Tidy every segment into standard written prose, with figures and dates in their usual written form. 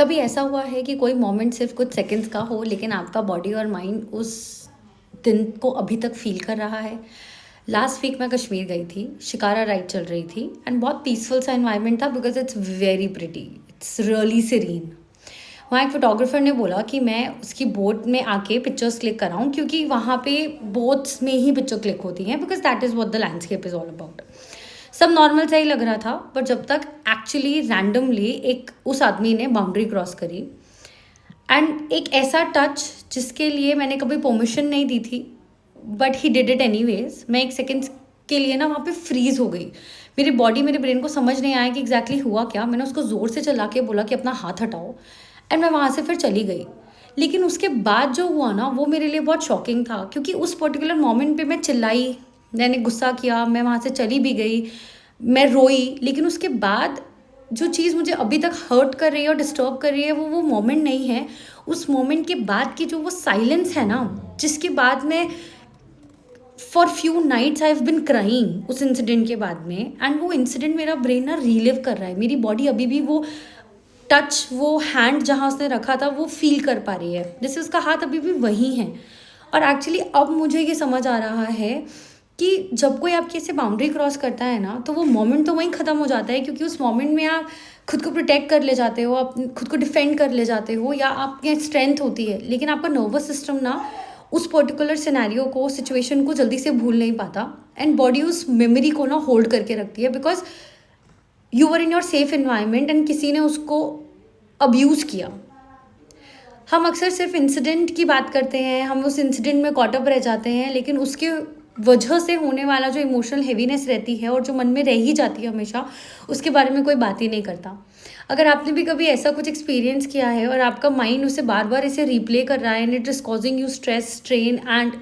कभी ऐसा हुआ है कि कोई मोमेंट सिर्फ कुछ सेकंड्स का हो लेकिन आपका बॉडी और माइंड उस दिन को अभी तक फील कर रहा है? लास्ट वीक मैं कश्मीर गई थी, शिकारा राइड चल रही थी एंड बहुत पीसफुल सा इन्वायरमेंट था because it's very pretty, it's really serene. वहाँ एक फोटोग्राफर ने बोला कि मैं उसकी बोट में आके पिक्चर्स क्लिक कराऊँ क्योंकि वहाँ पे बोट्स में ही पिक्चर क्लिक होती हैं because that is what the landscape is all about. सब नॉर्मल सा ही लग रहा था, बट जब तक एक्चुअली रैंडमली एक उस आदमी ने बाउंड्री क्रॉस करी एंड एक ऐसा टच जिसके लिए मैंने कभी परमिशन नहीं दी थी, but he did it anyways. मैं एक सेकेंड के लिए ना वहाँ पे फ्रीज हो गई। मेरी बॉडी, मेरे ब्रेन को समझ नहीं आया कि एग्जैक्टली हुआ क्या। मैंने उसको ज़ोर से चला के बोला कि अपना हाथ हटाओ एंड मैं वहाँ से फिर चली गई। लेकिन उसके बाद जो हुआ ना वो मेरे लिए बहुत शॉकिंग था क्योंकि उस पर्टिकुलर मोमेंट पे मैं चिल्लाई, मैंने गुस्सा किया, मैं वहाँ से चली भी गई, मैं रोई। लेकिन उसके बाद जो चीज़ मुझे अभी तक हर्ट कर रही है और डिस्टर्ब कर रही है वो मोमेंट नहीं है। उस मोमेंट के बाद की जो वो साइलेंस है ना, जिसके बाद में for few nights I have been crying उस इंसिडेंट के बाद में। एंड वो इंसिडेंट मेरा ब्रेन ना रीलिव कर रहा है। मेरी बॉडी अभी भी वो टच, वो हैंड जहाँ उसने रखा था वो फील कर पा रही है, जैसे उसका हाथ अभी भी वही है। और एक्चुअली अब मुझे ये समझ आ रहा है कि जब कोई आपकी ऐसे बाउंड्री क्रॉस करता है ना तो वो मोमेंट तो वहीं ख़त्म हो जाता है क्योंकि उस मोमेंट में आप खुद को प्रोटेक्ट कर ले जाते हो, आप खुद को डिफेंड कर ले जाते हो या आपके स्ट्रेंथ होती है। लेकिन आपका नर्वस सिस्टम ना उस पर्टिकुलर सिनेरियो को, सिचुएशन को जल्दी से भूल नहीं पाता एंड बॉडी उस मेमोरी को ना होल्ड करके रखती है because you were in your safe environment and किसी ने उसको अब्यूज़ किया। हम अक्सर सिर्फ इंसिडेंट की बात करते हैं, हम उस इंसिडेंट में कॉट अप रह जाते हैं, लेकिन उसके वजह से होने वाला जो इमोशनल हेवीनेस रहती है और जो मन में रह ही जाती है हमेशा, उसके बारे में कोई बात ही नहीं करता। अगर आपने भी कभी ऐसा कुछ एक्सपीरियंस किया है और आपका माइंड उसे बार बार इसे रिप्ले कर रहा है and it is causing you stress, strain and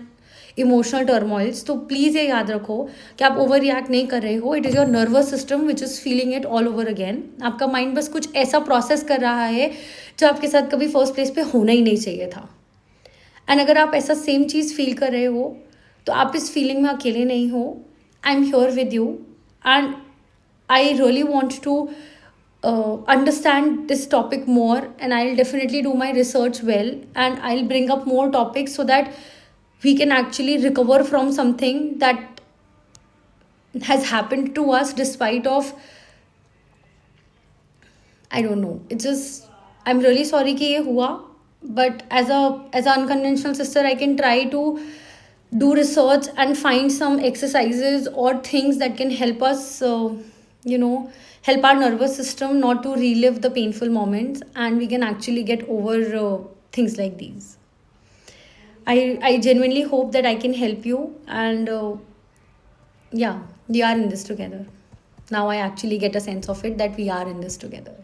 emotional turmoils, तो प्लीज़ ये याद रखो कि आप ओवर रिएक्ट नहीं कर रहे हो। It is your nervous system which is feeling it all over again. आपका माइंड बस कुछ ऐसा प्रोसेस कर रहा है जो आपके साथ कभी फर्स्ट प्लेस पे होना ही नहीं चाहिए था। एंड अगर आप ऐसा सेम चीज़ फील कर रहे हो तो आप इस फीलिंग में अकेले नहीं हो। I am here with you and I really want to understand this topic more, and I'll definitely do my research well and I'll bring up more topics so that we can actually recover from something that has happened to us despite of, I don't know, it's just, I'm really sorry कि ये हुआ, but as a unconventional sister I can try to do research and find some exercises or things that can help us you know help our nervous system not to relive the painful moments, and we can actually get over things like these. I genuinely hope that I can help you, and yeah, we are in this together. Now I actually get a sense of it that we are in this together.